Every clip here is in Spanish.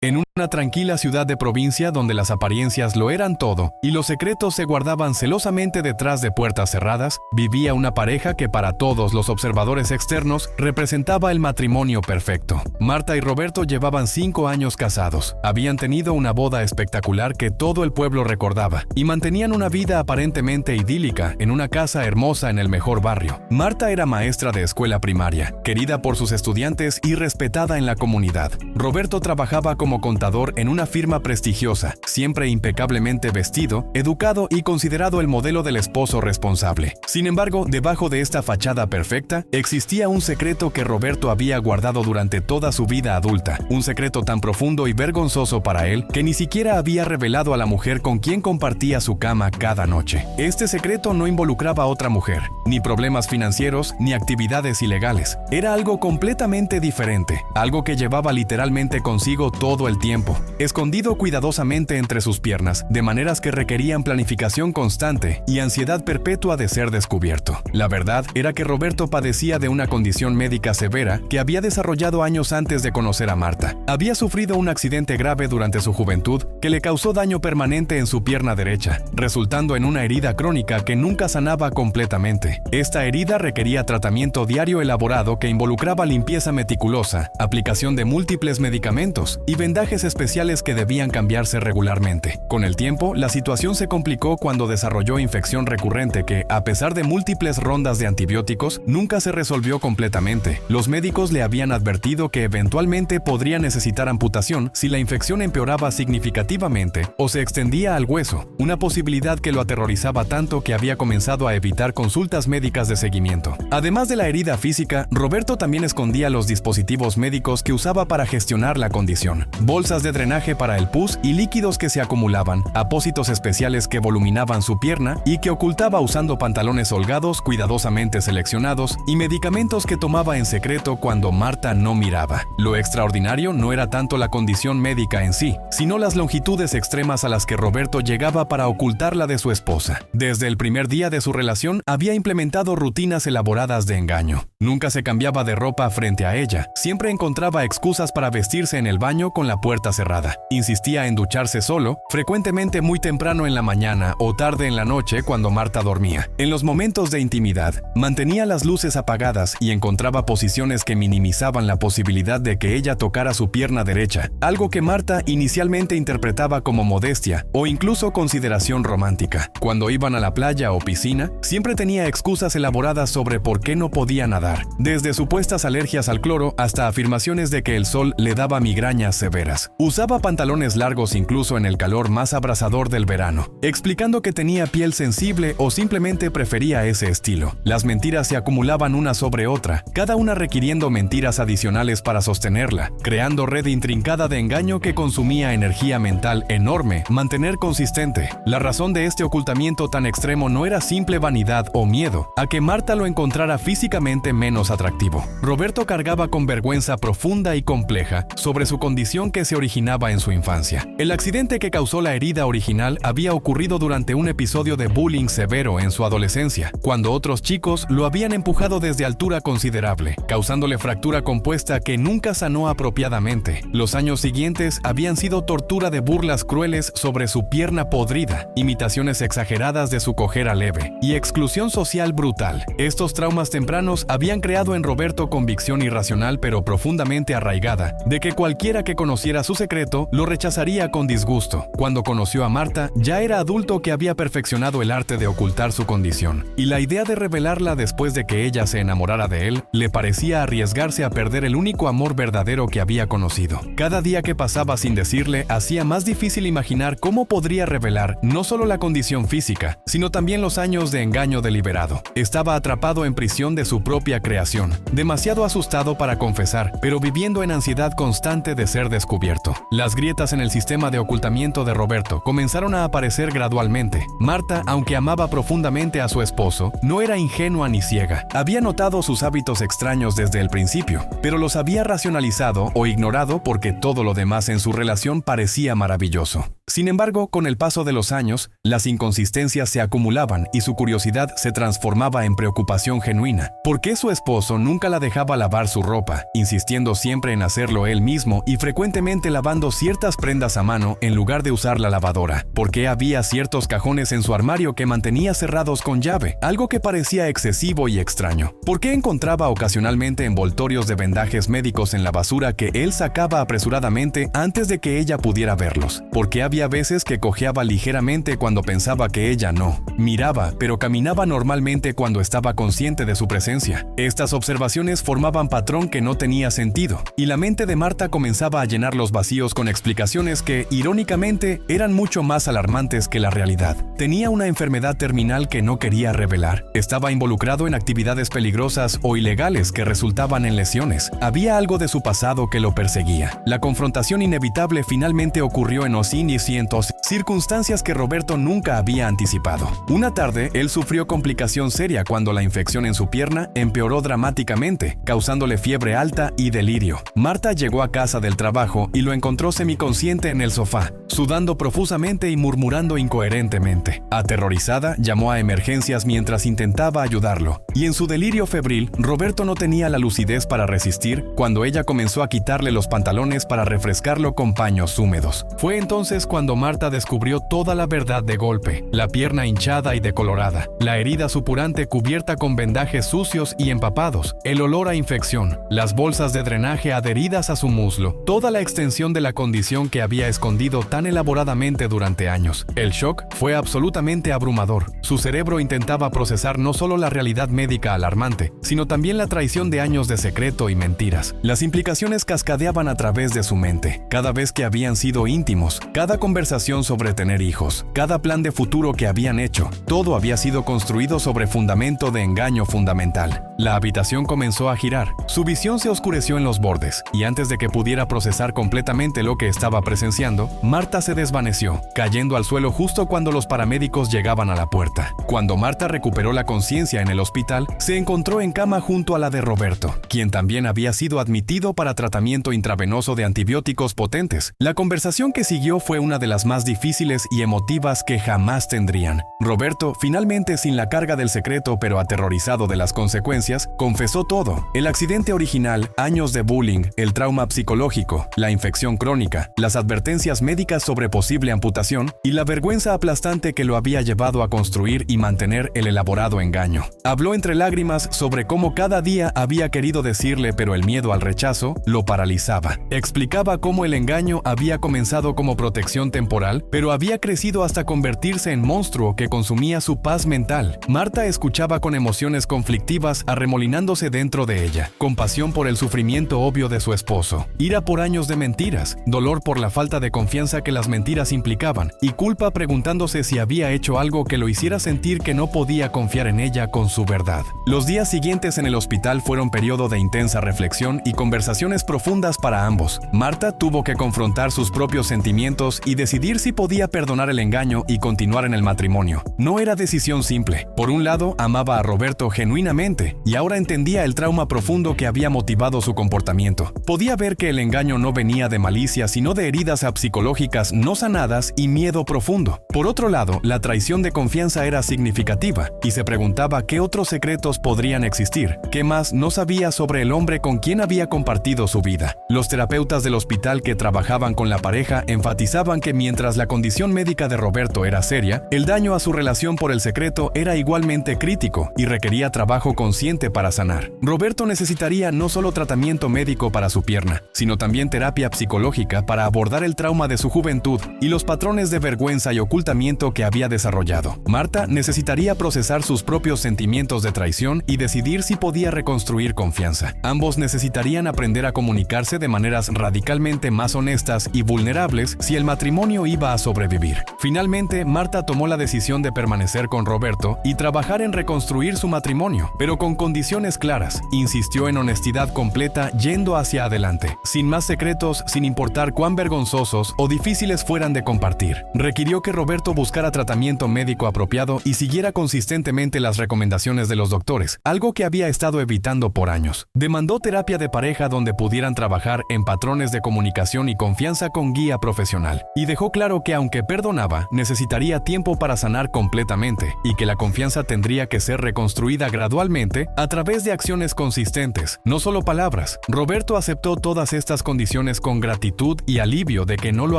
En una tranquila ciudad de provincia donde las apariencias lo eran todo y los secretos se guardaban celosamente detrás de puertas cerradas, vivía una pareja que para todos los observadores externos representaba el matrimonio perfecto. Marta y Roberto llevaban 5 años casados, habían tenido una boda espectacular que todo el pueblo recordaba y mantenían una vida aparentemente idílica en una casa hermosa en el mejor barrio. Marta era maestra de escuela primaria, querida por sus estudiantes y respetada en la comunidad. Roberto trabajaba como contador en una firma prestigiosa, siempre impecablemente vestido, educado y considerado el modelo del esposo responsable. Sin embargo, debajo de esta fachada perfecta, existía un secreto que Roberto había guardado durante toda su vida adulta, un secreto tan profundo y vergonzoso para él que ni siquiera había revelado a la mujer con quien compartía su cama cada noche. Este secreto no involucraba a otra mujer, ni problemas financieros, ni actividades ilegales. Era algo completamente diferente, algo que llevaba literalmente consigo todo el tiempo, escondido cuidadosamente entre sus piernas, de maneras que requerían planificación constante y ansiedad perpetua de ser descubierto. La verdad era que Roberto padecía de una condición médica severa que había desarrollado años antes de conocer a Marta. Había sufrido un accidente grave durante su juventud que le causó daño permanente en su pierna derecha, resultando en una herida crónica que nunca sanaba completamente. Esta herida requería tratamiento diario elaborado que involucraba limpieza meticulosa, aplicación de múltiples medicamentos y vendajes especiales que debían cambiarse regularmente. Con el tiempo, la situación se complicó cuando desarrolló infección recurrente que, a pesar de múltiples rondas de antibióticos, nunca se resolvió completamente. Los médicos le habían advertido que eventualmente podría necesitar amputación si la infección empeoraba significativamente o se extendía al hueso, una posibilidad que lo aterrorizaba tanto que había comenzado a evitar consultas médicas de seguimiento. Además de la herida física, Roberto también escondía los dispositivos médicos que usaba para gestionar la condición: bolsas de drenaje para el pus y líquidos que se acumulaban, apósitos especiales que voluminaban su pierna y que ocultaba usando pantalones holgados cuidadosamente seleccionados y medicamentos que tomaba en secreto cuando Marta no miraba. Lo extraordinario no era tanto la condición médica en sí, sino las longitudes extremas a las que Roberto llegaba para ocultarla de su esposa. Desde el primer día de su relación había implementado rutinas elaboradas de engaño. Nunca se cambiaba de ropa frente a ella, siempre encontraba excusas para vestirse en el baño con la puerta cerrada. Insistía en ducharse solo, frecuentemente muy temprano en la mañana o tarde en la noche cuando Marta dormía. En los momentos de intimidad, mantenía las luces apagadas y encontraba posiciones que minimizaban la posibilidad de que ella tocara su pierna derecha, algo que Marta inicialmente interpretaba como modestia o incluso consideración romántica. Cuando iban a la playa o piscina, siempre tenía excusas elaboradas sobre por qué no podía nadar, desde supuestas alergias al cloro hasta afirmaciones de que el sol le daba migrañas severas. Usaba pantalones largos incluso en el calor más abrasador del verano, explicando que tenía piel sensible o simplemente prefería ese estilo. Las mentiras se acumulaban una sobre otra, cada una requiriendo mentiras adicionales para sostenerla, creando red intrincada de engaño que consumía energía mental enorme mantener consistente. La razón de este ocultamiento tan extremo no era simple vanidad o miedo a que Marta lo encontrara físicamente menos atractivo. Roberto cargaba con vergüenza profunda y compleja sobre su condición que se originaba en su infancia. El accidente que causó la herida original había ocurrido durante un episodio de bullying severo en su adolescencia, cuando otros chicos lo habían empujado desde altura considerable, causándole fractura compuesta que nunca sanó apropiadamente. Los años siguientes habían sido tortura de burlas crueles sobre su pierna podrida, imitaciones exageradas de su cojera leve y exclusión social brutal. Estos traumas tempranos habían creado en Roberto convicción irracional pero profundamente arraigada de que cualquiera que conociera su secreto lo rechazaría con disgusto. Cuando conoció a Marta, ya era adulto que había perfeccionado el arte de ocultar su condición, y la idea de revelarla después de que ella se enamorara de él le parecía arriesgarse a perder el único amor verdadero que había conocido. Cada día que pasaba sin decirle hacía más difícil imaginar cómo podría revelar no solo la condición física, sino también los años de engaño deliberado. Estaba atrapado en prisión de su propia creación, demasiado asustado para confesar, pero viviendo en ansiedad constante de ser descubierto. Las grietas en el sistema de ocultamiento de Roberto comenzaron a aparecer gradualmente. Marta, aunque amaba profundamente a su esposo, no era ingenua ni ciega. Había notado sus hábitos extraños desde el principio, pero los había racionalizado o ignorado porque todo lo demás en su relación parecía maravilloso. Sin embargo, con el paso de los años, las inconsistencias se acumulaban y su curiosidad se transformaba en preocupación genuina. ¿Por qué su esposo nunca la dejaba lavar su ropa, insistiendo siempre en hacerlo él mismo y frecuentemente constantemente lavando ciertas prendas a mano en lugar de usar la lavadora, porque había ciertos cajones en su armario que mantenía cerrados con llave, algo que parecía excesivo y extraño. ¿Por qué encontraba ocasionalmente envoltorios de vendajes médicos en la basura que él sacaba apresuradamente antes de que ella pudiera verlos? ¿Por qué había veces que cojeaba ligeramente cuando pensaba que ella no? Miraba, pero caminaba normalmente cuando estaba consciente de su presencia. Estas observaciones formaban patrón que no tenía sentido, y la mente de Marta comenzaba a llenar los vacíos con explicaciones que, irónicamente, eran mucho más alarmantes que la realidad. Tenía una enfermedad terminal que no quería revelar. Estaba involucrado en actividades peligrosas o ilegales que resultaban en lesiones. Había algo de su pasado que lo perseguía. La confrontación inevitable finalmente ocurrió en Austin y cientos, circunstancias que Roberto nunca había anticipado. Una tarde, él sufrió complicación seria cuando la infección en su pierna empeoró dramáticamente, causándole fiebre alta y delirio. Marta llegó a casa del trabajo y lo encontró semiconsciente en el sofá, sudando profusamente y murmurando incoherentemente. Aterrorizada, llamó a emergencias mientras intentaba ayudarlo, y en su delirio febril, Roberto no tenía la lucidez para resistir cuando ella comenzó a quitarle los pantalones para refrescarlo con paños húmedos. Fue entonces cuando Marta descubrió toda la verdad de golpe: la pierna hinchada y decolorada, la herida supurante cubierta con vendajes sucios y empapados, el olor a infección, las bolsas de drenaje adheridas a su muslo, toda la extensión de la condición que había escondido tan elaboradamente durante años. El shock fue absolutamente abrumador. Su cerebro intentaba procesar no solo la realidad médica alarmante, sino también la traición de años de secreto y mentiras. Las implicaciones cascadeaban a través de su mente. Cada vez que habían sido íntimos, cada conversación sobre tener hijos, cada plan de futuro que habían hecho, todo había sido construido sobre fundamento de engaño fundamental. La habitación comenzó a girar. Su visión se oscureció en los bordes, y antes de que pudiera procesar completamente lo que estaba presenciando, Marta se desvaneció, cayendo al suelo justo cuando los paramédicos llegaban a la puerta. Cuando Marta recuperó la conciencia en el hospital, se encontró en cama junto a la de Roberto, quien también había sido admitido para tratamiento intravenoso de antibióticos potentes. La conversación que siguió fue una de las más difíciles y emotivas que jamás tendrían. Roberto, finalmente sin la carga del secreto pero aterrorizado de las consecuencias, confesó todo: el accidente original, años de bullying, el trauma psicológico, la infección crónica, las advertencias médicas sobre posible amputación y la vergüenza aplastante que lo había llevado a construir y mantener el elaborado engaño. Habló entre lágrimas sobre cómo cada día había querido decirle, pero el miedo al rechazo lo paralizaba. Explicaba cómo el engaño había comenzado como protección temporal, pero había crecido hasta convertirse en monstruo que consumía su paz mental. Marta escuchaba con emociones conflictivas, arremolinándose dentro de ella: compasión por el sufrimiento obvio de su esposo, ira por años de mentiras, dolor por la falta de confianza que las mentiras implicaban, y culpa preguntándose si había hecho algo que lo hiciera sentir que no podía confiar en ella con su verdad. Los días siguientes en el hospital fueron periodo de intensa reflexión y conversaciones profundas para ambos. Marta tuvo que confrontar sus propios sentimientos y decidir si podía perdonar el engaño y continuar en el matrimonio. No era decisión simple. Por un lado, amaba a Roberto genuinamente y ahora entendía el trauma profundo que había motivado su comportamiento. Podía ver que el engaño no venía de malicia, sino de heridas psicológicas no sanadas y miedo profundo. Por otro lado, la traición de confianza era significativa y se preguntaba qué otros secretos podrían existir, qué más no sabía sobre el hombre con quien había compartido su vida. Los terapeutas del hospital que trabajaban con la pareja enfatizaban que mientras la condición médica de Roberto era seria, el daño a su relación por el secreto era igualmente crítico y requería trabajo consciente para sanar. Roberto necesitaría no solo tratamiento médico para su pierna, sino también terapia psicológica para abordar el trauma de su juventud y los patrones de vergüenza y ocultamiento que había desarrollado. Marta necesitaría procesar sus propios sentimientos de traición y decidir si podía reconstruir confianza. Ambos necesitarían aprender a comunicarse de maneras radicalmente más honestas y vulnerables si el matrimonio iba a sobrevivir. Finalmente, Marta tomó la decisión de permanecer con Roberto y trabajar en reconstruir su matrimonio, pero con condiciones claras. Insistió en honestidad completa, yendo hacia adelante, sin más secretos, sin importar cuán vergonzosos o difíciles fueran de compartir. Requirió que Roberto buscara tratamiento médico apropiado y siguiera consistentemente las recomendaciones de los doctores, algo que había estado evitando por años. Demandó terapia de pareja donde pudieran trabajar en patrones de comunicación y confianza con guía profesional, y dejó claro que aunque perdonaba, necesitaría tiempo para sanar completamente y que la confianza tendría que ser reconstruida gradualmente a través de acciones consistentes, no solo palabras. Roberto aceptó todas estas condiciones emociones con gratitud y alivio de que no lo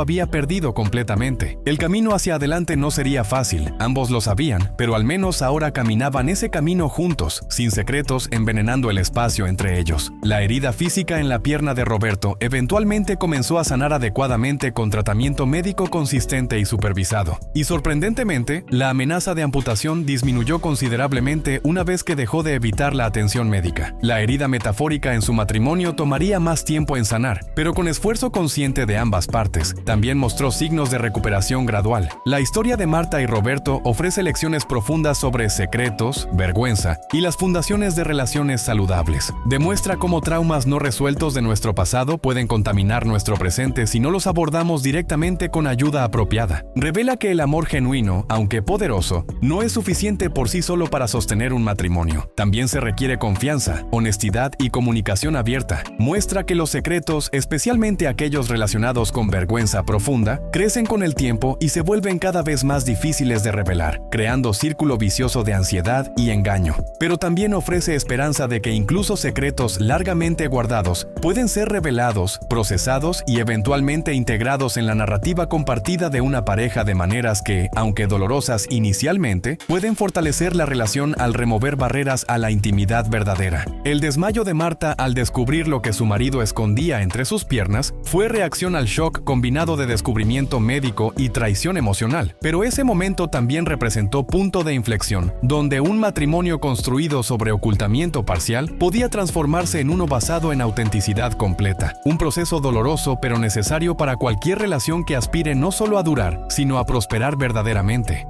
había perdido completamente. El camino hacia adelante no sería fácil, ambos lo sabían, pero al menos ahora caminaban ese camino juntos, sin secretos envenenando el espacio entre ellos. La herida física en la pierna de Roberto eventualmente comenzó a sanar adecuadamente con tratamiento médico consistente y supervisado. Y sorprendentemente, la amenaza de amputación disminuyó considerablemente una vez que dejó de evitar la atención médica. La herida metafórica en su matrimonio tomaría más tiempo en sanar, pero con esfuerzo consciente de ambas partes, también mostró signos de recuperación gradual. La historia de Marta y Roberto ofrece lecciones profundas sobre secretos, vergüenza y las fundaciones de relaciones saludables. Demuestra cómo traumas no resueltos de nuestro pasado pueden contaminar nuestro presente si no los abordamos directamente con ayuda apropiada. Revela que el amor genuino, aunque poderoso, no es suficiente por sí solo para sostener un matrimonio. También se requiere confianza, honestidad y comunicación abierta. Muestra que los secretos, especialmente aquellos relacionados con vergüenza profunda, crecen con el tiempo y se vuelven cada vez más difíciles de revelar, creando círculo vicioso de ansiedad y engaño. Pero también ofrece esperanza de que incluso secretos largamente guardados pueden ser revelados, procesados y eventualmente integrados en la narrativa compartida de una pareja de maneras que, aunque dolorosas inicialmente, pueden fortalecer la relación al remover barreras a la intimidad verdadera. El desmayo de Marta al descubrir lo que su marido escondía entre sus piernas fue reacción al shock combinado de descubrimiento médico y traición emocional. Pero ese momento también representó punto de inflexión, donde un matrimonio construido sobre ocultamiento parcial podía transformarse en uno basado en autenticidad completa. Un proceso doloroso pero necesario para cualquier relación que aspire no solo a durar, sino a prosperar verdaderamente.